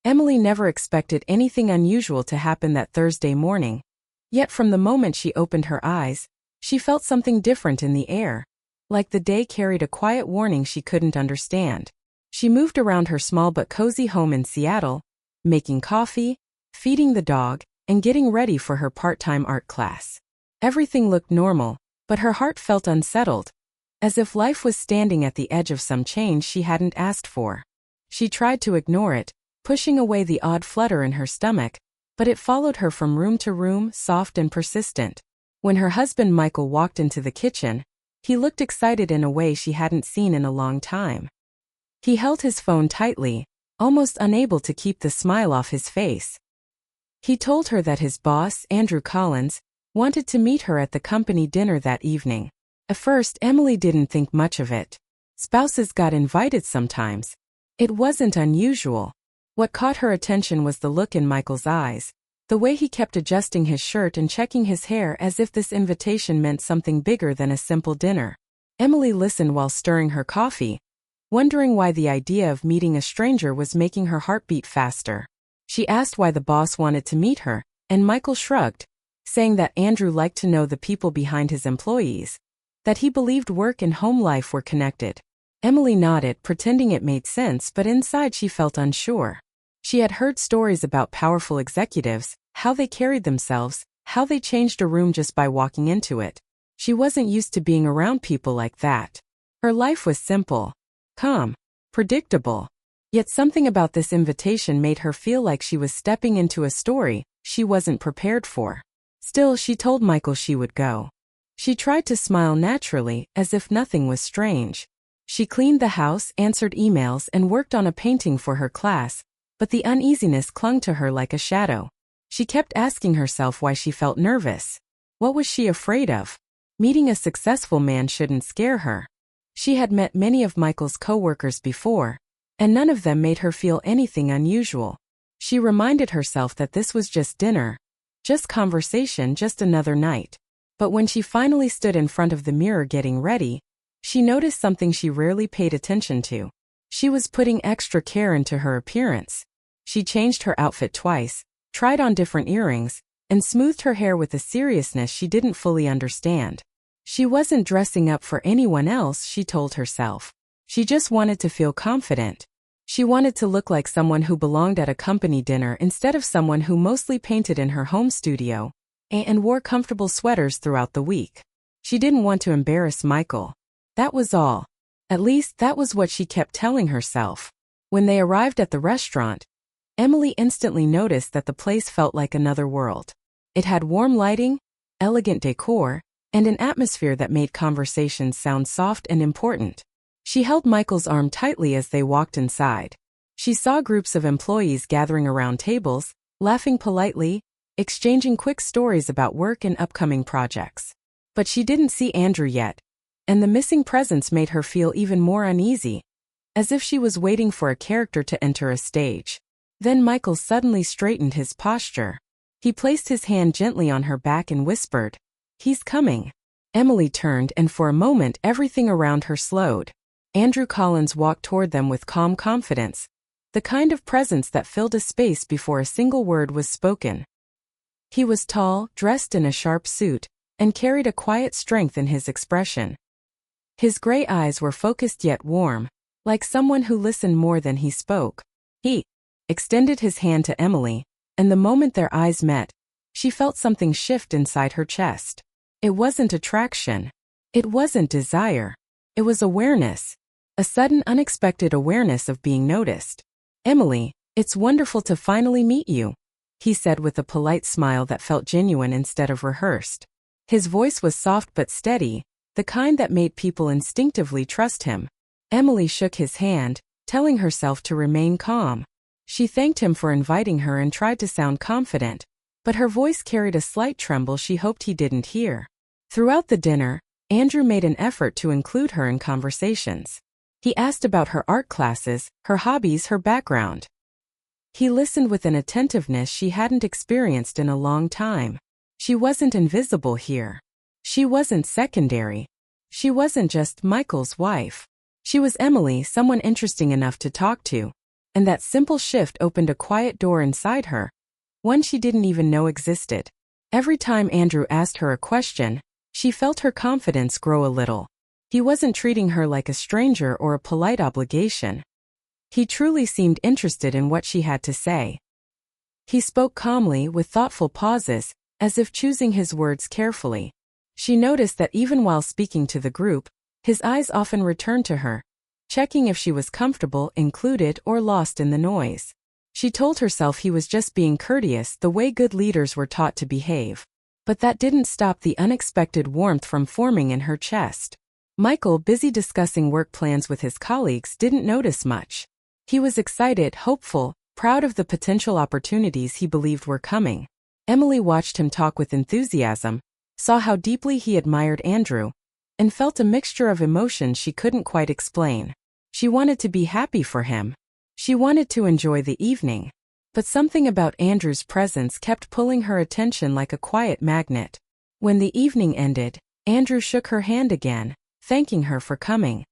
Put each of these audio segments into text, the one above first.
Emily never expected anything unusual to happen that Thursday morning. Yet from the moment she opened her eyes, she felt something different in the air. Like the day carried a quiet warning she couldn't understand. She moved around her small but cozy home in Seattle, making coffee, feeding the dog, and getting ready for her part-time art class. Everything looked normal, but her heart felt unsettled, as if life was standing at the edge of some change she hadn't asked for. She tried to ignore it, pushing away the odd flutter in her stomach, but it followed her from room to room, soft and persistent. When her husband Michael walked into the kitchen, he looked excited in a way she hadn't seen in a long time. He held his phone tightly, almost unable to keep the smile off his face. He told her that his boss, Andrew Collins, wanted to meet her at the company dinner that evening. At first, Emily didn't think much of it. Spouses got invited sometimes. It wasn't unusual. What caught her attention was the look in Michael's eyes, the way he kept adjusting his shirt and checking his hair as if this invitation meant something bigger than a simple dinner. Emily listened while stirring her coffee, wondering why the idea of meeting a stranger was making her heart beat faster. She asked why the boss wanted to meet her, and Michael shrugged, saying that Andrew liked to know the people behind his employees, that he believed work and home life were connected. Emily nodded, pretending it made sense, but inside she felt unsure. She had heard stories about powerful executives, how they carried themselves, how they changed a room just by walking into it. She wasn't used to being around people like that. Her life was simple, calm, predictable. Yet something about this invitation made her feel like she was stepping into a story she wasn't prepared for. Still, she told Michael she would go. She tried to smile naturally, as if nothing was strange. She cleaned the house, answered emails, and worked on a painting for her class, but the uneasiness clung to her like a shadow. She kept asking herself why she felt nervous. What was she afraid of? Meeting a successful man shouldn't scare her. She had met many of Michael's co-workers before, and none of them made her feel anything unusual. She reminded herself that this was just dinner, just conversation, just another night. But when she finally stood in front of the mirror getting ready, she noticed something she rarely paid attention to. She was putting extra care into her appearance. She changed her outfit twice, tried on different earrings, and smoothed her hair with a seriousness she didn't fully understand. She wasn't dressing up for anyone else, she told herself. She just wanted to feel confident. She wanted to look like someone who belonged at a company dinner instead of someone who mostly painted in her home studio and wore comfortable sweaters throughout the week. She didn't want to embarrass Michael. That was all. At least that was what she kept telling herself. When they arrived at the restaurant, Emily instantly noticed that the place felt like another world. It had warm lighting, elegant decor, and an atmosphere that made conversations sound soft and important. She held Michael's arm tightly as they walked inside. She saw groups of employees gathering around tables, laughing politely, exchanging quick stories about work and upcoming projects. But she didn't see Andrew yet, and the missing presence made her feel even more uneasy, as if she was waiting for a character to enter a stage. Then Michael suddenly straightened his posture. He placed his hand gently on her back and whispered, "He's coming." Emily turned, and for a moment everything around her slowed. Andrew Collins walked toward them with calm confidence, the kind of presence that filled a space before a single word was spoken. He was tall, dressed in a sharp suit, and carried a quiet strength in his expression. His gray eyes were focused yet warm, like someone who listened more than he spoke. He extended his hand to Emily, and the moment their eyes met, she felt something shift inside her chest. It wasn't attraction. It wasn't desire. It was awareness. A sudden, unexpected awareness of being noticed. "Emily, it's wonderful to finally meet you," he said with a polite smile that felt genuine instead of rehearsed. His voice was soft but steady, the kind that made people instinctively trust him. Emily shook his hand, telling herself to remain calm. She thanked him for inviting her and tried to sound confident, but her voice carried a slight tremble she hoped he didn't hear. Throughout the dinner, Andrew made an effort to include her in conversations. He asked about her art classes, her hobbies, her background. He listened with an attentiveness she hadn't experienced in a long time. She wasn't invisible here. She wasn't secondary. She wasn't just Michael's wife. She was Emily, someone interesting enough to talk to. And that simple shift opened a quiet door inside her, one she didn't even know existed. Every time Andrew asked her a question, she felt her confidence grow a little. He wasn't treating her like a stranger or a polite obligation. He truly seemed interested in what she had to say. He spoke calmly with thoughtful pauses, as if choosing his words carefully. She noticed that even while speaking to the group, his eyes often returned to her, checking if she was comfortable, included, or lost in the noise. She told herself he was just being courteous, the way good leaders were taught to behave. But that didn't stop the unexpected warmth from forming in her chest. Michael, busy discussing work plans with his colleagues, didn't notice much. He was excited, hopeful, proud of the potential opportunities he believed were coming. Emily watched him talk with enthusiasm, saw how deeply he admired Andrew, and felt a mixture of emotions she couldn't quite explain. She wanted to be happy for him. She wanted to enjoy the evening. But something about Andrew's presence kept pulling her attention like a quiet magnet. When the evening ended, Andrew shook her hand again, thanking her for coming.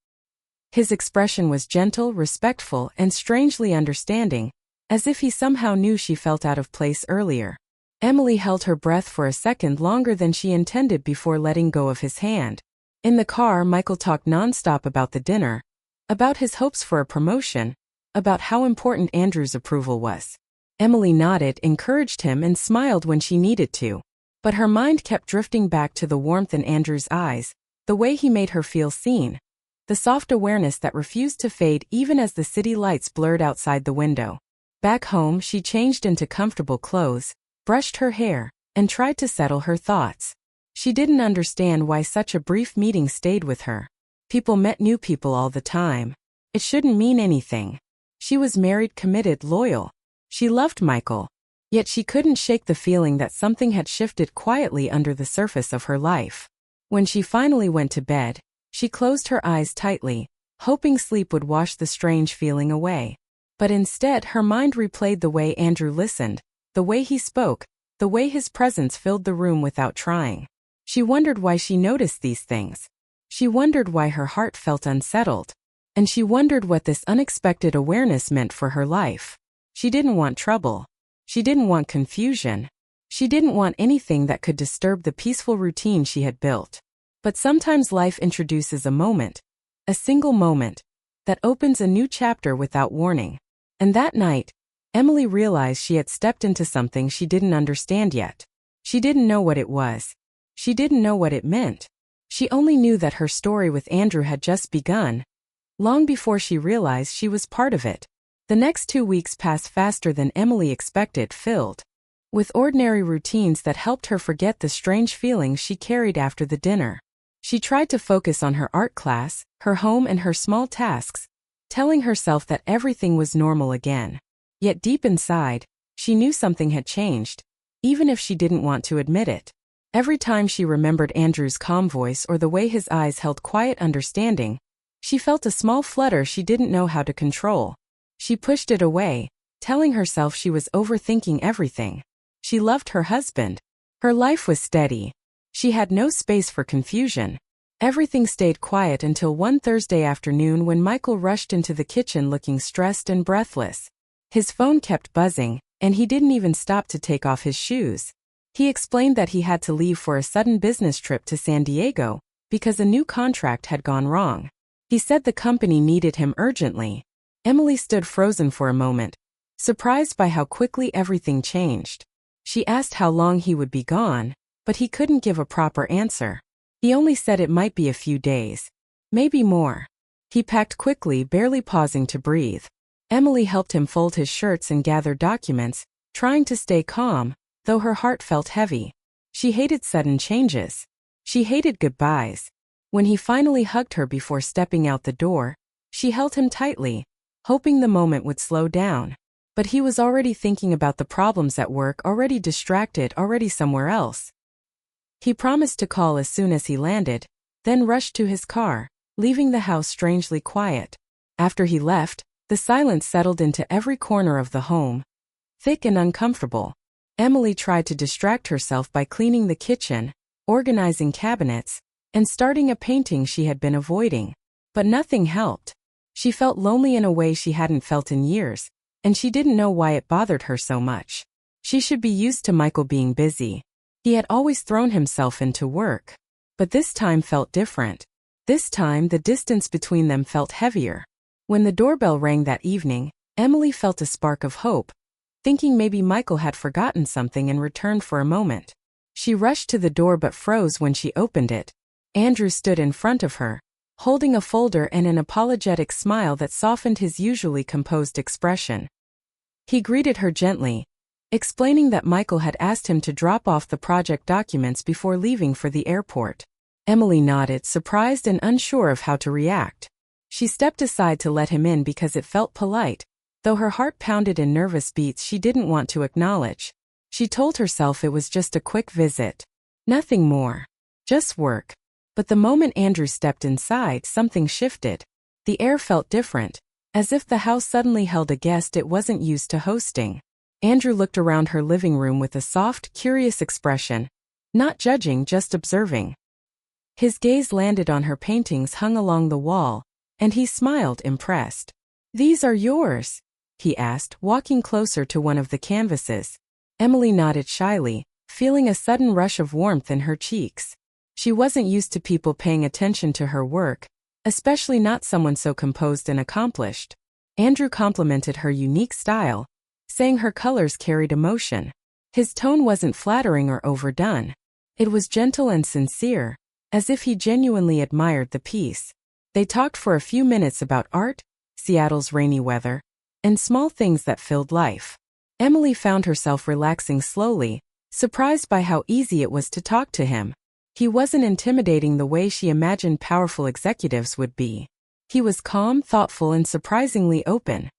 His expression was gentle, respectful, and strangely understanding, as if he somehow knew she felt out of place earlier. Emily held her breath for a second longer than she intended before letting go of his hand. In the car, Michael talked nonstop about the dinner, about his hopes for a promotion, about how important Andrew's approval was. Emily nodded, encouraged him, and smiled when she needed to. But her mind kept drifting back to the warmth in Andrew's eyes, the way he made her feel seen, the soft awareness that refused to fade even as the city lights blurred outside the window. Back home, she changed into comfortable clothes, brushed her hair, and tried to settle her thoughts. She didn't understand why such a brief meeting stayed with her. People met new people all the time. It shouldn't mean anything. She was married, committed, loyal. She loved Michael. Yet she couldn't shake the feeling that something had shifted quietly under the surface of her life. When she finally went to bed, she closed her eyes tightly, hoping sleep would wash the strange feeling away. But instead, her mind replayed the way Andrew listened, the way he spoke, the way his presence filled the room without trying. She wondered why she noticed these things. She wondered why her heart felt unsettled. And she wondered what this unexpected awareness meant for her life. She didn't want trouble. She didn't want confusion. She didn't want anything that could disturb the peaceful routine she had built. But sometimes life introduces a moment, a single moment, that opens a new chapter without warning. And that night, Emily realized she had stepped into something she didn't understand yet. She didn't know what it was. She didn't know what it meant. She only knew that her story with Andrew had just begun, long before she realized she was part of it. The next 2 weeks passed faster than Emily expected, filled with ordinary routines that helped her forget the strange feelings she carried after the dinner. She tried to focus on her art class, her home, and her small tasks, telling herself that everything was normal again. Yet deep inside, she knew something had changed, even if she didn't want to admit it. Every time she remembered Andrew's calm voice or the way his eyes held quiet understanding, she felt a small flutter she didn't know how to control. She pushed it away, telling herself she was overthinking everything. She loved her husband. Her life was steady. She had no space for confusion. Everything stayed quiet until one Thursday afternoon when Michael rushed into the kitchen looking stressed and breathless. His phone kept buzzing, and he didn't even stop to take off his shoes. He explained that he had to leave for a sudden business trip to San Diego because a new contract had gone wrong. He said the company needed him urgently. Emily stood frozen for a moment, surprised by how quickly everything changed. She asked how long he would be gone, but he couldn't give a proper answer. He only said it might be a few days, maybe more. He packed quickly, barely pausing to breathe. Emily helped him fold his shirts and gather documents, trying to stay calm, though her heart felt heavy. She hated sudden changes. She hated goodbyes. When he finally hugged her before stepping out the door, she held him tightly, hoping the moment would slow down. But he was already thinking about the problems at work, already distracted, already somewhere else. He promised to call as soon as he landed, then rushed to his car, leaving the house strangely quiet. After he left, the silence settled into every corner of the home, thick and uncomfortable. Emily tried to distract herself by cleaning the kitchen, organizing cabinets, and starting a painting she had been avoiding. But nothing helped. She felt lonely in a way she hadn't felt in years, and she didn't know why it bothered her so much. She should be used to Michael being busy. He had always thrown himself into work. But this time felt different. This time the distance between them felt heavier. When the doorbell rang that evening, Emily felt a spark of hope, thinking maybe Michael had forgotten something and returned for a moment. She rushed to the door but froze when she opened it. Andrew stood in front of her, holding a folder and an apologetic smile that softened his usually composed expression. He greeted her gently, explaining that Michael had asked him to drop off the project documents before leaving for the airport. Emily nodded, surprised and unsure of how to react. She stepped aside to let him in because it felt polite, though her heart pounded in nervous beats she didn't want to acknowledge. She told herself it was just a quick visit. Nothing more. Just work. But the moment Andrew stepped inside, something shifted. The air felt different, as if the house suddenly held a guest it wasn't used to hosting. Andrew looked around her living room with a soft, curious expression, not judging, just observing. His gaze landed on her paintings hung along the wall, and he smiled, impressed. "These are yours?" he asked, walking closer to one of the canvases. Emily nodded shyly, feeling a sudden rush of warmth in her cheeks. She wasn't used to people paying attention to her work, especially not someone so composed and accomplished. Andrew complimented her unique style, saying her colors carried emotion. His tone wasn't flattering or overdone. It was gentle and sincere, as if he genuinely admired the piece. They talked for a few minutes about art, Seattle's rainy weather, and small things that filled life. Emily found herself relaxing slowly, surprised by how easy it was to talk to him. He wasn't intimidating the way she imagined powerful executives would be. He was calm, thoughtful, and surprisingly open.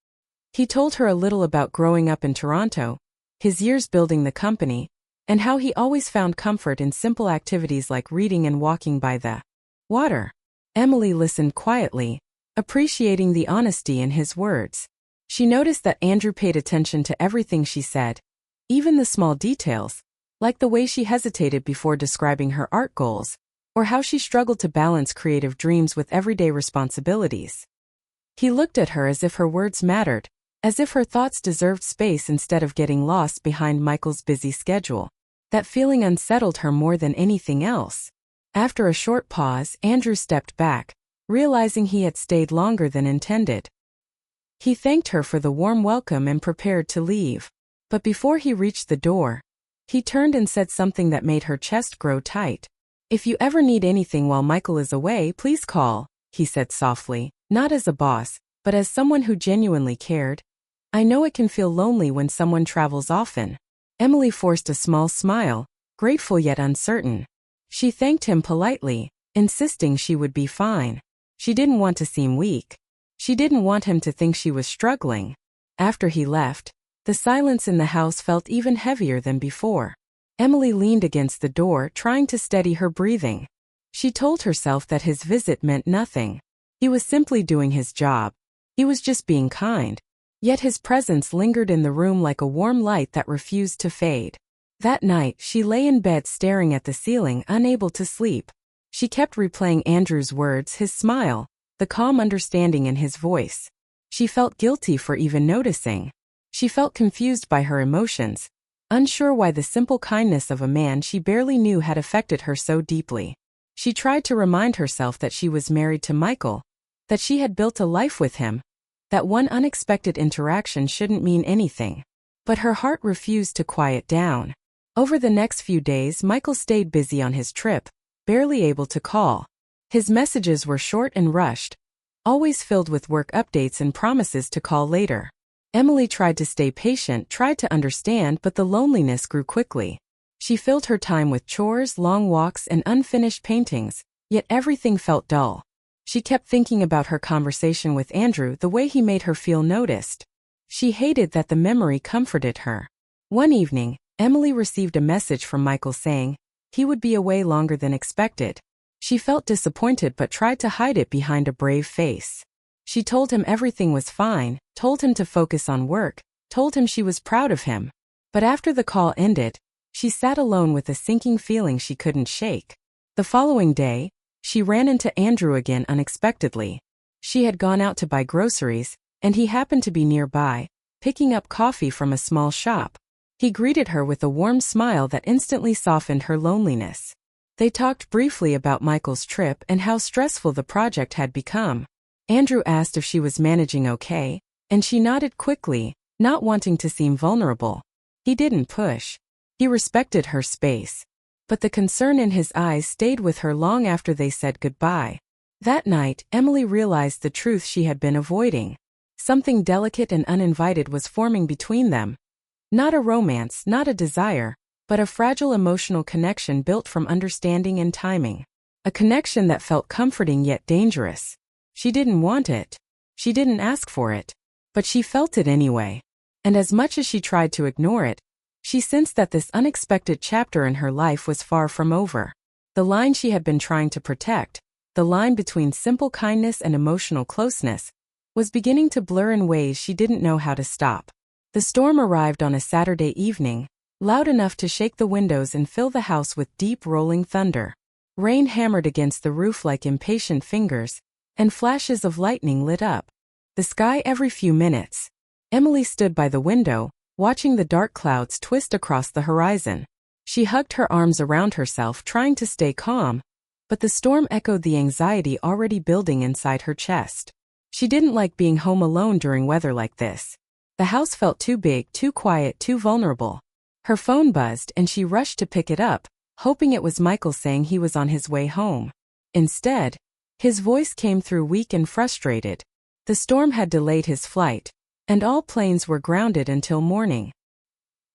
He told her a little about growing up in Toronto, his years building the company, and how he always found comfort in simple activities like reading and walking by the water. Emily listened quietly, appreciating the honesty in his words. She noticed that Andrew paid attention to everything she said, even the small details, like the way she hesitated before describing her art goals, or how she struggled to balance creative dreams with everyday responsibilities. He looked at her as if her words mattered, as if her thoughts deserved space instead of getting lost behind Michael's busy schedule. That feeling unsettled her more than anything else. After a short pause, Andrew stepped back, realizing he had stayed longer than intended. He thanked her for the warm welcome and prepared to leave. But before he reached the door, he turned and said something that made her chest grow tight. "If you ever need anything while Michael is away, please call," he said softly, not as a boss, but as someone who genuinely cared. "I know it can feel lonely when someone travels often." Emily forced a small smile, grateful yet uncertain. She thanked him politely, insisting she would be fine. She didn't want to seem weak. She didn't want him to think she was struggling. After he left, the silence in the house felt even heavier than before. Emily leaned against the door, trying to steady her breathing. She told herself that his visit meant nothing. He was simply doing his job. He was just being kind. Yet his presence lingered in the room like a warm light that refused to fade. That night, she lay in bed staring at the ceiling, unable to sleep. She kept replaying Andrew's words, his smile, the calm understanding in his voice. She felt guilty for even noticing. She felt confused by her emotions, unsure why the simple kindness of a man she barely knew had affected her so deeply. She tried to remind herself that she was married to Michael, that she had built a life with him, that one unexpected interaction shouldn't mean anything. But her heart refused to quiet down. Over the next few days, Michael stayed busy on his trip, barely able to call. His messages were short and rushed, always filled with work updates and promises to call later. Emily tried to stay patient, tried to understand, but the loneliness grew quickly. She filled her time with chores, long walks, and unfinished paintings, yet everything felt dull. She kept thinking about her conversation with Andrew, the way he made her feel noticed. She hated that the memory comforted her. One evening, Emily received a message from Michael saying he would be away longer than expected. She felt disappointed but tried to hide it behind a brave face. She told him everything was fine, told him to focus on work, told him she was proud of him. But after the call ended, she sat alone with a sinking feeling she couldn't shake. The following day, she ran into Andrew again unexpectedly. She had gone out to buy groceries, and he happened to be nearby, picking up coffee from a small shop. He greeted her with a warm smile that instantly softened her loneliness. They talked briefly about Michael's trip and how stressful the project had become. Andrew asked if she was managing okay, and she nodded quickly, not wanting to seem vulnerable. He didn't push. He respected her space. But the concern in his eyes stayed with her long after they said goodbye. That night, Emily realized the truth she had been avoiding. Something delicate and uninvited was forming between them. Not a romance, not a desire, but a fragile emotional connection built from understanding and timing. A connection that felt comforting yet dangerous. She didn't want it. She didn't ask for it. But she felt it anyway. And as much as she tried to ignore it, she sensed that this unexpected chapter in her life was far from over. The line she had been trying to protect, the line between simple kindness and emotional closeness, was beginning to blur in ways she didn't know how to stop. The storm arrived on a Saturday evening, loud enough to shake the windows and fill the house with deep rolling thunder. Rain hammered against the roof like impatient fingers, and flashes of lightning lit up the sky every few minutes. Emily stood by the window, watching the dark clouds twist across the horizon. She hugged her arms around herself, trying to stay calm, but the storm echoed the anxiety already building inside her chest. She didn't like being home alone during weather like this. The house felt too big, too quiet, too vulnerable. Her phone buzzed and she rushed to pick it up, hoping it was Michael saying he was on his way home. Instead, his voice came through weak and frustrated. The storm had delayed his flight, and all planes were grounded until morning.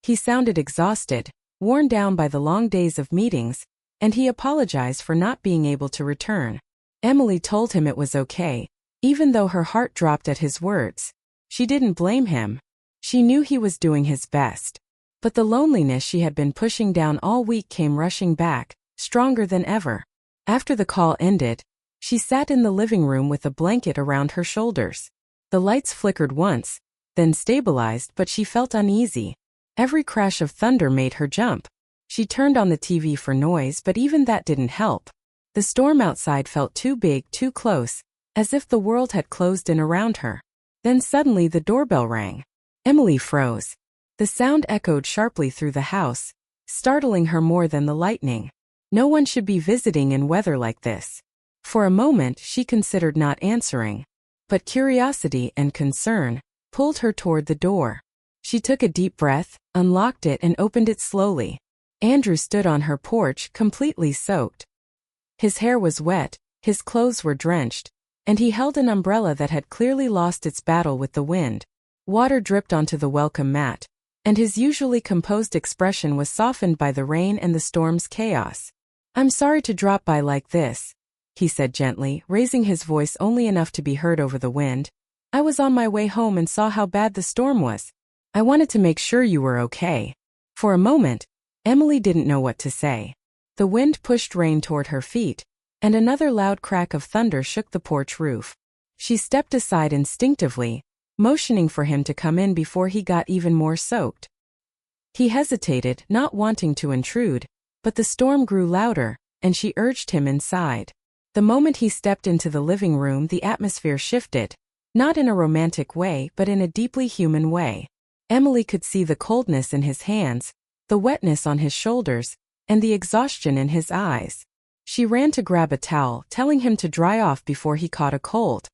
He sounded exhausted, worn down by the long days of meetings, and he apologized for not being able to return. Emily told him it was okay, even though her heart dropped at his words. She didn't blame him. She knew he was doing his best. But the loneliness she had been pushing down all week came rushing back, stronger than ever. After the call ended, she sat in the living room with a blanket around her shoulders. The lights flickered once, then stabilized, but she felt uneasy. Every crash of thunder made her jump. She turned on the TV for noise, but even that didn't help. The storm outside felt too big, too close, as if the world had closed in around her. Then suddenly the doorbell rang. Emily froze. The sound echoed sharply through the house, startling her more than the lightning. No one should be visiting in weather like this. For a moment she considered not answering, but curiosity and concern pulled her toward the door. She took a deep breath, unlocked it and opened it slowly. Andrew stood on her porch, completely soaked. His hair was wet, his clothes were drenched, and he held an umbrella that had clearly lost its battle with the wind. Water dripped onto the welcome mat, and his usually composed expression was softened by the rain and the storm's chaos. "I'm sorry to drop by like this," he said gently, raising his voice only enough to be heard over the wind. "I was on my way home and saw how bad the storm was. I wanted to make sure you were okay." For a moment, Emily didn't know what to say. The wind pushed rain toward her feet, and another loud crack of thunder shook the porch roof. She stepped aside instinctively, motioning for him to come in before he got even more soaked. He hesitated, not wanting to intrude, but the storm grew louder, and she urged him inside. The moment he stepped into the living room, the atmosphere shifted, not in a romantic way but in a deeply human way. Emily could see the coldness in his hands, the wetness on his shoulders, and the exhaustion in his eyes. She ran to grab a towel, telling him to dry off before he caught a cold.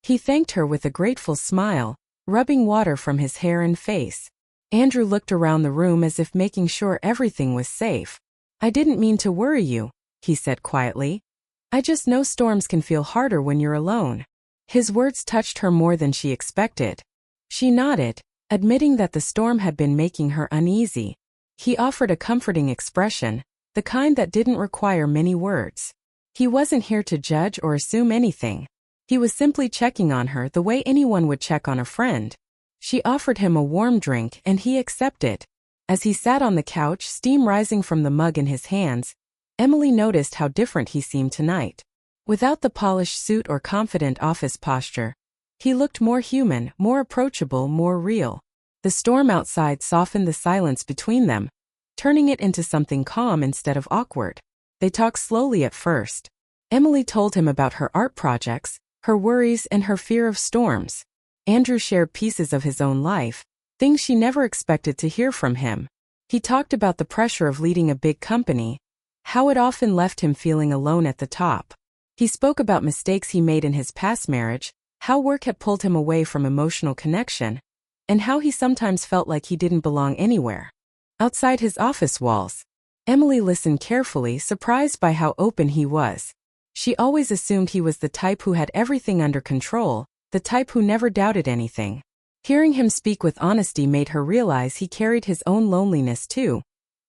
He thanked her with a grateful smile, rubbing water from his hair and face. Andrew looked around the room as if making sure everything was safe. "I didn't mean to worry you," he said quietly. "I just know storms can feel harder when you're alone." His words touched her more than she expected. She nodded, admitting that the storm had been making her uneasy. He offered a comforting expression, the kind that didn't require many words. He wasn't here to judge or assume anything. He was simply checking on her the way anyone would check on a friend. She offered him a warm drink and he accepted. As he sat on the couch, steam rising from the mug in his hands, Emily noticed how different he seemed tonight. Without the polished suit or confident office posture, he looked more human, more approachable, more real. The storm outside softened the silence between them, turning it into something calm instead of awkward. They talked slowly at first. Emily told him about her art projects, her worries and her fear of storms. Andrew shared pieces of his own life, things she never expected to hear from him. He talked about the pressure of leading a big company, how it often left him feeling alone at the top. He spoke about mistakes he made in his past marriage, how work had pulled him away from emotional connection, and how he sometimes felt like he didn't belong anywhere. Outside his office walls, Emily listened carefully, surprised by how open he was. She always assumed he was the type who had everything under control, the type who never doubted anything. Hearing him speak with honesty made her realize he carried his own loneliness too,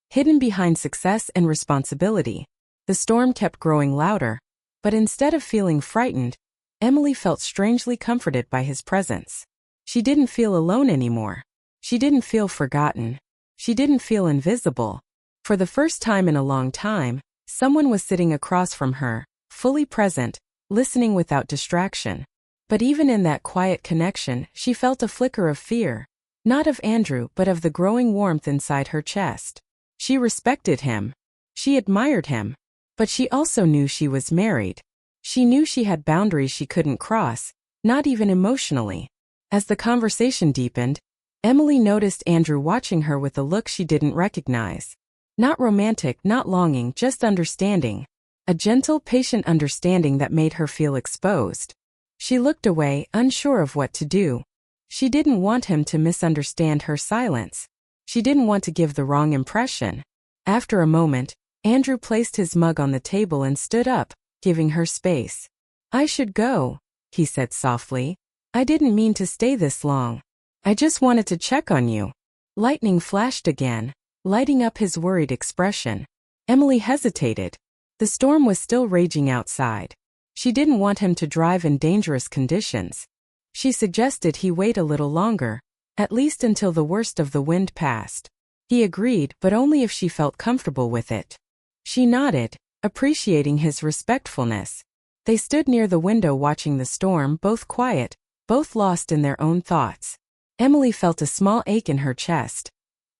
hidden behind success and responsibility. The storm kept growing louder, but instead of feeling frightened, Emily felt strangely comforted by his presence. She didn't feel alone anymore. She didn't feel forgotten. She didn't feel invisible. For the first time in a long time, someone was sitting across from her, fully present, listening without distraction. But even in that quiet connection, she felt a flicker of fear, not of Andrew but of the growing warmth inside her chest. She respected him. She admired him. But she also knew she was married. She knew she had boundaries she couldn't cross, not even emotionally. As the conversation deepened, Emily noticed Andrew watching her with a look she didn't recognize. Not romantic, not longing, just understanding. A gentle, patient understanding that made her feel exposed. She looked away, unsure of what to do. She didn't want him to misunderstand her silence. She didn't want to give the wrong impression. After a moment, Andrew placed his mug on the table and stood up, giving her space. "I should go," he said softly. "I didn't mean to stay this long. I just wanted to check on you." Lightning flashed again, lighting up his worried expression. Emily hesitated. The storm was still raging outside. She didn't want him to drive in dangerous conditions. She suggested he wait a little longer, at least until the worst of the wind passed. He agreed, but only if she felt comfortable with it. She nodded, appreciating his respectfulness. They stood near the window watching the storm, both quiet, both lost in their own thoughts. Emily felt a small ache in her chest.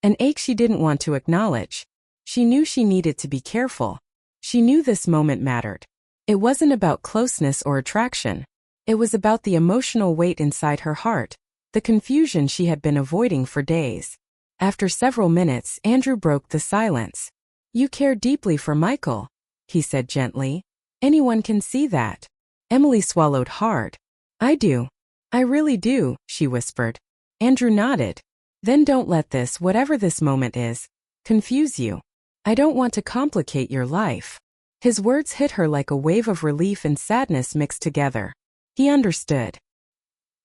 An ache she didn't want to acknowledge. She knew she needed to be careful. She knew this moment mattered. It wasn't about closeness or attraction. It was about the emotional weight inside her heart, the confusion she had been avoiding for days. After several minutes, Andrew broke the silence. "You care deeply for Michael," he said gently. "Anyone can see that." Emily swallowed hard. "I do. I really do," she whispered. Andrew nodded. "Then don't let this, whatever this moment is, confuse you. I don't want to complicate your life." His words hit her like a wave of relief and sadness mixed together. He understood.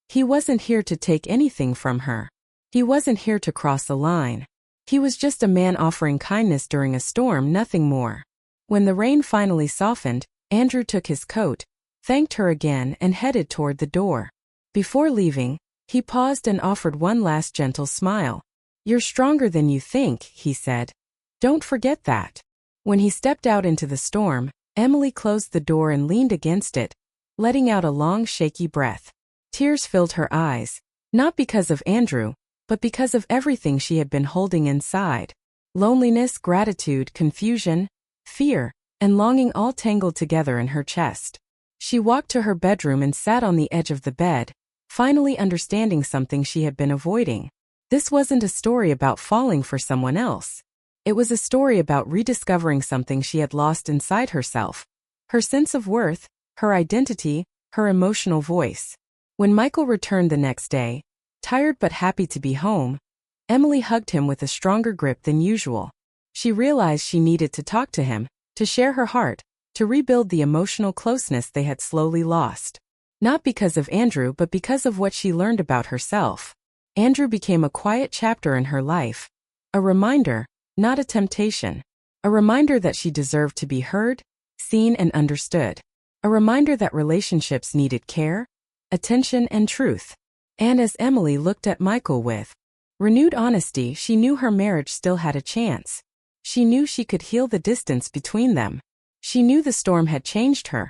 He wasn't here to take anything from her. He wasn't here to cross a line. He was just a man offering kindness during a storm, nothing more. When the rain finally softened, Andrew took his coat, thanked her again, and headed toward the door. Before leaving, he paused and offered one last gentle smile. "You're stronger than you think," he said. "Don't forget that." When he stepped out into the storm, Emily closed the door and leaned against it, letting out a long, shaky breath. Tears filled her eyes, not because of Andrew, but because of everything she had been holding inside. Loneliness, gratitude, confusion, fear, and longing all tangled together in her chest. She walked to her bedroom and sat on the edge of the bed, finally understanding something she had been avoiding. This wasn't a story about falling for someone else. It was a story about rediscovering something she had lost inside herself. Her sense of worth, her identity, her emotional voice. When Michael returned the next day, tired but happy to be home, Emily hugged him with a stronger grip than usual. She realized she needed to talk to him, to share her heart, to rebuild the emotional closeness they had slowly lost. Not because of Andrew, but because of what she learned about herself. Andrew became a quiet chapter in her life. A reminder, not a temptation. A reminder that she deserved to be heard, seen, and understood. A reminder that relationships needed care, attention, and truth. And as Emily looked at Michael with renewed honesty, she knew her marriage still had a chance. She knew she could heal the distance between them. She knew the storm had changed her,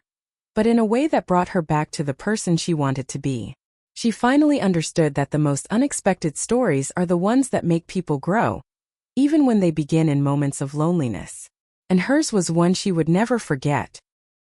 but in a way that brought her back to the person she wanted to be. She finally understood that the most unexpected stories are the ones that make people grow, even when they begin in moments of loneliness. And hers was one she would never forget.